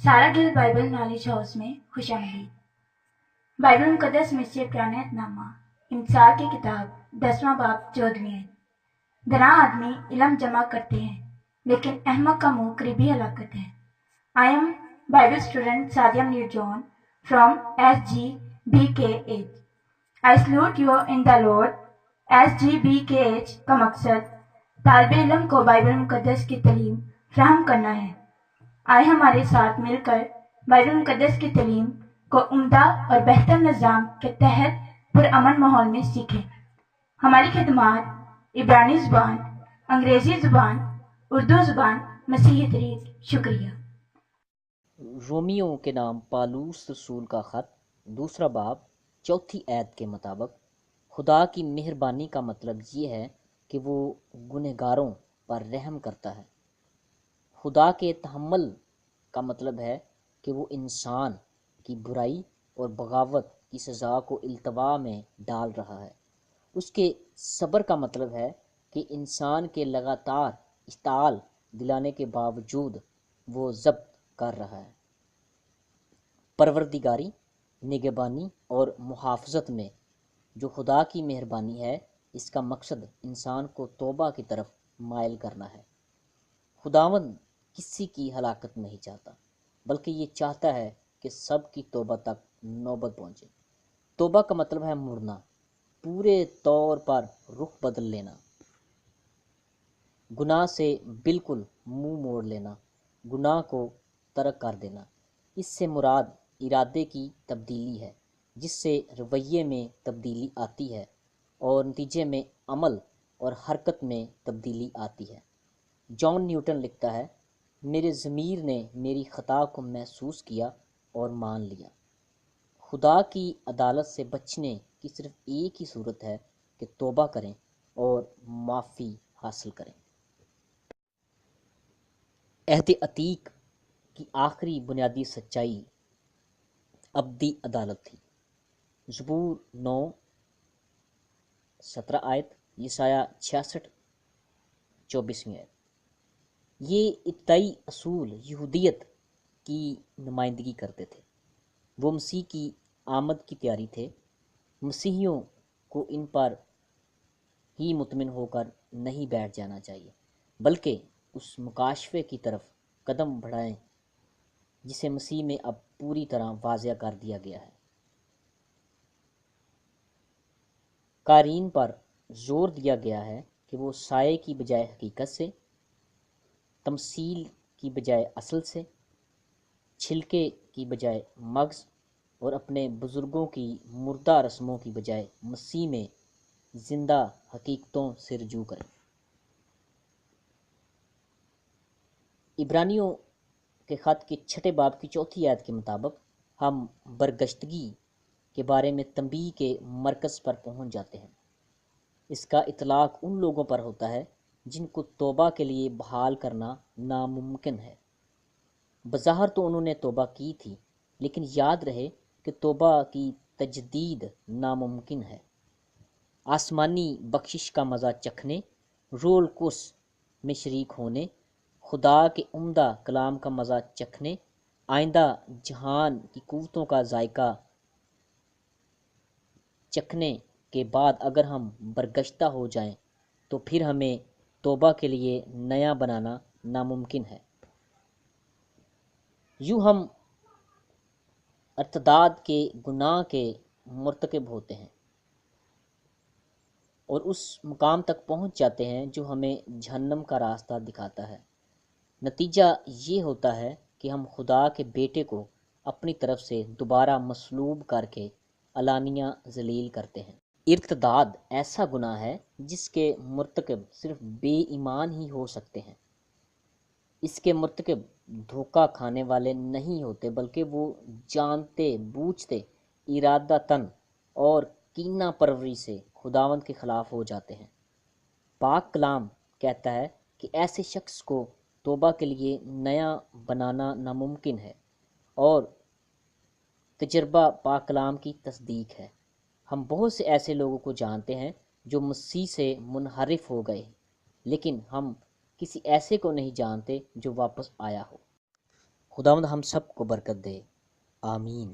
सारा Gill Bible knowledge house में खुशामदीद। Bible मुकद्दस में से पुरानातनामा इमसाल की किताब 10वां बाब 14वीं आयत। गनाह आदमी इल्म जमा करते हैं, लेकिन अहमक का मुंह करीबी हलाकत है। I am Bible student Sadia Mir John from SGBKH। I salute you in the lord. SGBKH का मकसद तालिब इल्म को बाइबल मुकद्दस की तालीम फराहम करना है। आए हमारे साथ मिलकर बाइबल मुकद्दस की तालीम को उम्दा और बेहतर निज़ाम के तहत पुरअमन माहौल में सीखें। हमारी खिदमात इब्रानी ज़ुबान, अंग्रेज़ी ज़ुबान, उर्दू ज़ुबान, मसीही तरीक़। शुक्रिया। रोमियो के नाम पालूस रसूल का ख़त 2 बाब 4 आयत के मुताबिक खुदा की मेहरबानी का मतलब ये है कि वो गुनहगारों पर रहम करता है। खुदा के तहम्मुल का मतलब है कि वो इंसान की बुराई और बगावत की सज़ा को इल्तवा में डाल रहा है। उसके सब्र का मतलब है कि इंसान के लगातार इस्ताल दिलाने के बावजूद वो ज़ब्त कर रहा है। परवरदिगारी, निगहबानी और मुहाफ़ज़त में जो खुदा की मेहरबानी है, इसका मकसद इंसान को तौबा की तरफ माइल करना है। खुदावंद किसी की हलाकत नहीं चाहता, बल्कि ये चाहता है कि सब की तौबा तक नौबत पहुँचे। तौबा का मतलब है मुड़ना, पूरे तौर पर रुख बदल लेना, गुनाह से बिल्कुल मुंह मोड़ लेना, गुनाह को तर्क कर देना। इससे मुराद इरादे की तब्दीली है, जिससे रवैये में तब्दीली आती है और नतीजे में अमल और हरकत में तब्दीली आती है। जॉन न्यूटन लिखता है, मेरे ज़मीर ने मेरी ख़ता को महसूस किया और मान लिया। खुदा की अदालत से बचने की सिर्फ एक ही सूरत है कि तौबा करें और माफ़ी हासिल करें। अहद अतीक की आखिरी बुनियादी सच्चाई अब्दी अदालत थी। ज़बूर 9:17 आयत, यसाया 66:24 आयत। ये इब्तदाई असूल यहूदियत की नुमाइंदगी करते थे। वो मसीह की आमद की तैयारी थे। मसीहियों को इन पर ही मुतमिन होकर नहीं बैठ जाना चाहिए, बल्कि उस मुकाशफे की तरफ कदम बढ़ाएं जिसे मसीह में अब पूरी तरह वाज़िया कर दिया गया है। कारीन पर जोर दिया गया है कि वो साये की बजाय हकीकत से, तमसील की बजाय असल से, छिलके की बजाय मग्ज़ और अपने बुज़ुर्गों की मुर्दा रस्मों की बजाय मसीह में ज़िंदा हकीकतों से रुजू करें। इब्रानियों के ख़त के 6 बाब की 4 आयत के मुताबिक हम बरगश्तगी के बारे में तंबीह के मरकज़ पर पहुँच जाते हैं। इसका इतलाक़ उन लोगों पर होता है जिनको तौबा के लिए बहाल करना नामुमकिन है। बज़ाहिर तो उन्होंने तौबा की थी, लेकिन याद रहे कि तौबा की तजदीद नामुमकिन है। आसमानी बख्शिश का मज़ा चखने, रोल कुर्स में शरीक होने, खुदा के उम्दा कलाम का मज़ा चखने, आइंदा जहान की क़ुव्वतों का जायका चखने के बाद अगर हम बरगश्ता हो जाएं, तो फिर हमें तौबा के लिए नया बनाना नामुमकिन है। यूँ हम अर्तदाद के गुनाह के मुर्तकिब होते हैं और उस मुकाम तक पहुँच जाते हैं जो हमें जहन्नम का रास्ता दिखाता है। नतीजा ये होता है कि हम खुदा के बेटे को अपनी तरफ से दोबारा मसलूब करके अलानिया जलील करते हैं। इर्तदाद ऐसा गुनाह है जिसके मुर्तकिब सिर्फ बेईमान ही हो सकते हैं। इसके मुर्तकिब धोखा खाने वाले नहीं होते, बल्कि वो जानते बूझते इरादतन और कीना परवरी से खुदावंद के ख़िलाफ़ हो जाते हैं। पाक कलाम कहता है कि ऐसे शख्स को तौबा के लिए नया बनाना नामुमकिन है और तजर्बा पाक कलाम की तस्दीक है। हम बहुत से ऐसे लोगों को जानते हैं जो मसीह से मुनहरिफ हो गए, लेकिन हम किसी ऐसे को नहीं जानते जो वापस आया हो। خداوند ہم سب کو برکت دے، آمین۔